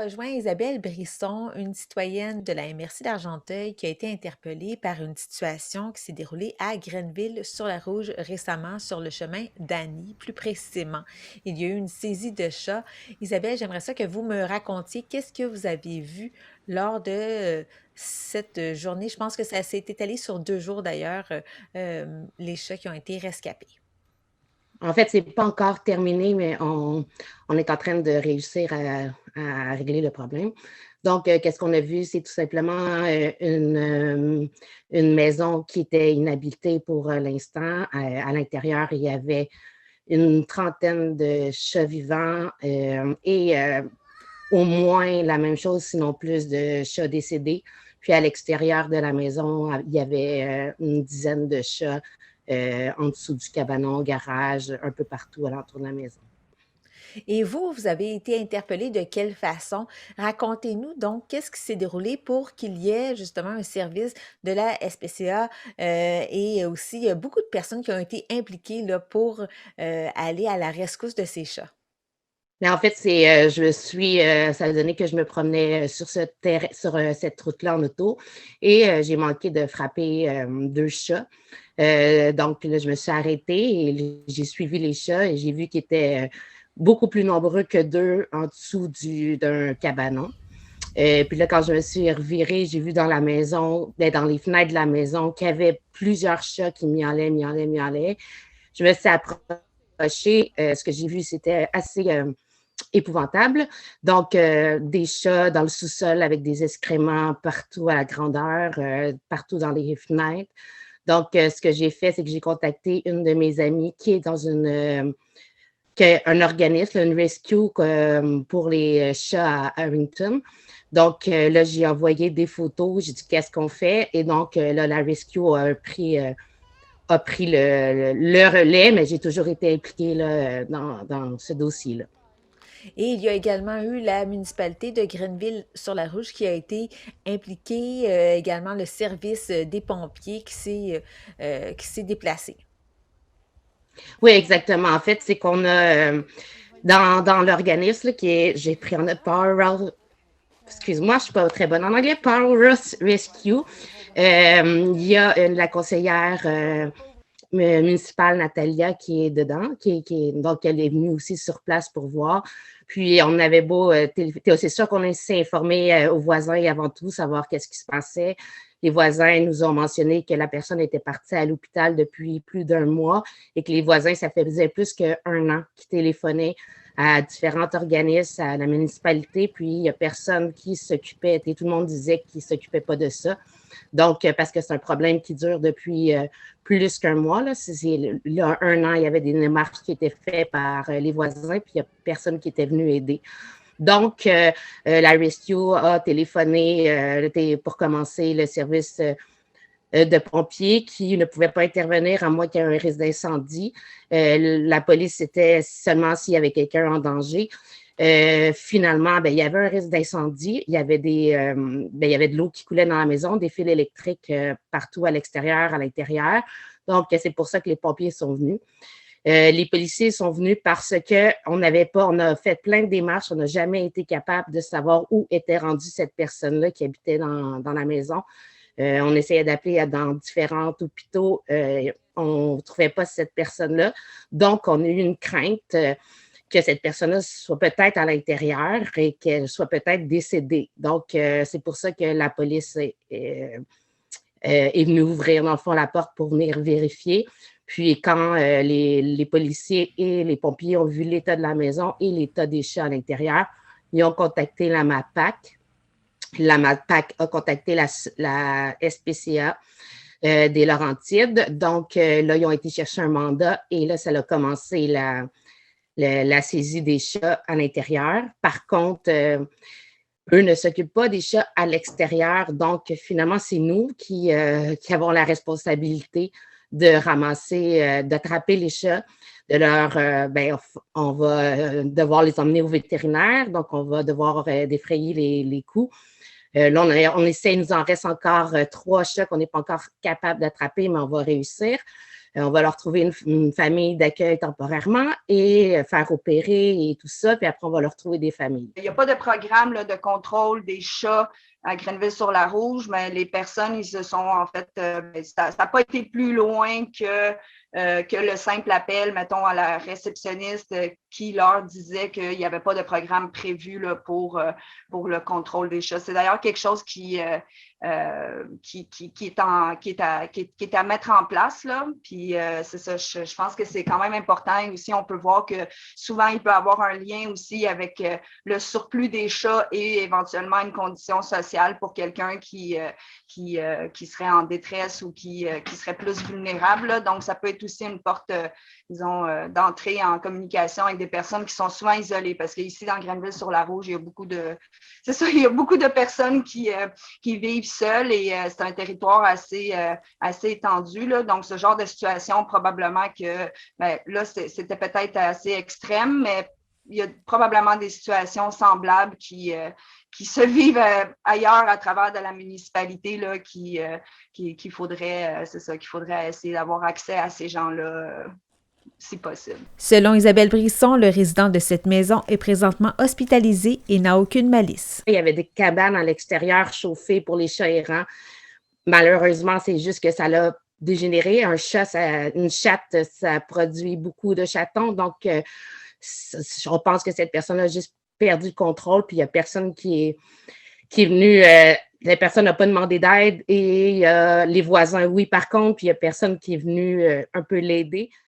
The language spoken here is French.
rejoint Isabelle Brisson, une citoyenne de la MRC d'Argenteuil qui a été interpellée par une situation qui s'est déroulée à Grenville-sur-la-Rouge récemment sur le chemin d'Annie, plus précisément. Il y a eu une saisie de chats. Isabelle, j'aimerais ça que vous me racontiez qu'est-ce que vous avez vu lors de cette journée. Je pense que ça s'est étalé sur 2 jours d'ailleurs, les chats qui ont été rescapés. En fait, c'est pas encore terminé, mais on est en train de réussir à régler le problème. Donc, qu'est-ce qu'on a vu? C'est tout simplement une maison qui était inhabitée pour l'instant. À l'intérieur, il y avait une trentaine de chats vivants et au moins la même chose, sinon plus de chats décédés. Puis à l'extérieur de la maison, il y avait une dizaine de chats en dessous du cabanon, garage, un peu partout alentour de la maison. Et vous, vous avez été interpellé de quelle façon? Racontez-nous donc qu'est-ce qui s'est déroulé pour qu'il y ait justement un service de la SPCA et aussi beaucoup de personnes qui ont été impliquées là, pour aller à la rescousse de ces chats. Mais en fait, ça a donné que je me promenais sur cette route-là en auto et j'ai manqué de frapper deux chats. Donc, là, je me suis arrêtée et j'ai suivi les chats et j'ai vu qu'ils étaient beaucoup plus nombreux que deux en dessous d'un cabanon. Puis là, quand je me suis revirée, j'ai vu dans la maison, dans les fenêtres de la maison, qu'il y avait plusieurs chats qui miaulaient, miaulaient, miaulaient. Je me suis approchée. Ce que j'ai vu, c'était assez épouvantable. Donc, des chats dans le sous-sol avec des excréments partout à la grandeur, partout dans les fenêtres. Donc, ce que j'ai fait, c'est que j'ai contacté une de mes amies qui est dans un organisme, une rescue pour les chats à Harrington. Donc, là, j'ai envoyé des photos, j'ai dit qu'est-ce qu'on fait. Et donc, là, la rescue a pris le relais, mais j'ai toujours été impliquée là, dans ce dossier-là. Et il y a également eu la municipalité de Grenville-sur-la-Rouge qui a été impliquée, également le service des pompiers qui s'est déplacé. Oui, exactement. En fait, c'est qu'on a dans l'organisme j'ai pris en note excuse-moi, je ne suis pas très bonne en anglais, Power Rescue. Il y a la conseillère municipale Natalia qui est dedans, donc elle est venue aussi sur place pour voir. Puis on avait beau, c'est sûr qu'on s'est informé aux voisins avant tout, savoir qu'est-ce qui se passait. Les voisins nous ont mentionné que la personne était partie à l'hôpital depuis plus d'un mois et que les voisins, ça faisait plus qu'un an qu'ils téléphonaient à différents organismes, à la municipalité, puis il n'y a personne qui s'occupait, tout le monde disait qu'il ne s'occupait pas de ça. Donc, parce que c'est un problème qui dure depuis plus qu'un mois. Là. Là, un an, il y avait des démarches qui étaient faites par les voisins, puis il n'y a personne qui était venu aider. Donc, la Rescue a téléphoné pour commencer le service de pompiers qui ne pouvaient pas intervenir à moins qu'il y ait un risque d'incendie. La police, c'était seulement s'il y avait quelqu'un en danger. Finalement, il y avait un risque d'incendie. Il y avait il y avait de l'eau qui coulait dans la maison, des fils électriques partout à l'extérieur, à l'intérieur. Donc, c'est pour ça que les pompiers sont venus. Les policiers sont venus parce qu'on a fait plein de démarches, on n'a jamais été capable de savoir où était rendue cette personne-là qui habitait dans la maison. On essayait d'appeler dans différents hôpitaux. On ne trouvait pas cette personne-là. Donc, on a eu une crainte que cette personne-là soit peut-être à l'intérieur et qu'elle soit peut-être décédée. Donc, c'est pour ça que la police est venue ouvrir, dans le fond, la porte pour venir vérifier. Puis, quand les policiers et les pompiers ont vu l'état de la maison et l'état des chats à l'intérieur, ils ont contacté la MAPAC. La MAPAC a contacté la SPCA des Laurentides. Donc, là, ils ont été chercher un mandat et là, ça a commencé la saisie des chats à l'intérieur. Par contre, eux ne s'occupent pas des chats à l'extérieur. Donc, finalement, c'est nous qui avons la responsabilité de ramasser, d'attraper les chats, on va devoir les emmener au vétérinaire. Donc, on va devoir défrayer les coûts. Là, il nous en reste encore 3 chats qu'on n'est pas encore capable d'attraper, mais on va réussir. On va leur trouver une famille d'accueil temporairement et faire opérer et tout ça, puis après, on va leur trouver des familles. Il n'y a pas de programme là, de contrôle des chats à Grenville-sur-la-Rouge, mais les personnes, ils se sont en fait, ça n'a pas été plus loin que le simple appel, mettons, à la réceptionniste qui leur disait qu'il n'y avait pas de programme prévu là, pour le contrôle des chats. C'est d'ailleurs quelque chose qui est à mettre en place. Là. Puis c'est ça, je pense que c'est quand même important. Et aussi, on peut voir que souvent, il peut y avoir un lien aussi avec le surplus des chats et éventuellement une condition sociale pour quelqu'un qui serait en détresse ou qui serait plus vulnérable. Là. Donc, ça peut être aussi une porte, disons, d'entrée en communication avec des personnes qui sont souvent isolées. Parce qu'ici, dans Grenville-sur-la-Rouge, il y a beaucoup de personnes qui vivent seules et c'est un territoire assez étendu. Là. Donc, ce genre de situation, probablement que là, c'était peut-être assez extrême, mais il y a probablement des situations semblables qui se vivent ailleurs à travers de la municipalité là, qu'il faudrait essayer d'avoir accès à ces gens-là si possible. Selon Isabelle Brisson, le résident de cette maison est présentement hospitalisé et n'a aucune malice. Il y avait des cabanes à l'extérieur chauffées pour les chats errants. Malheureusement, c'est juste que ça l'a dégénéré. Une chatte, ça produit beaucoup de chatons. Donc, on pense que cette personne a juste perdu le contrôle, puis il n'y a personne qui est venu. La personne n'a pas demandé d'aide et les voisins, oui, par contre, puis il n'y a personne qui est venu un peu l'aider.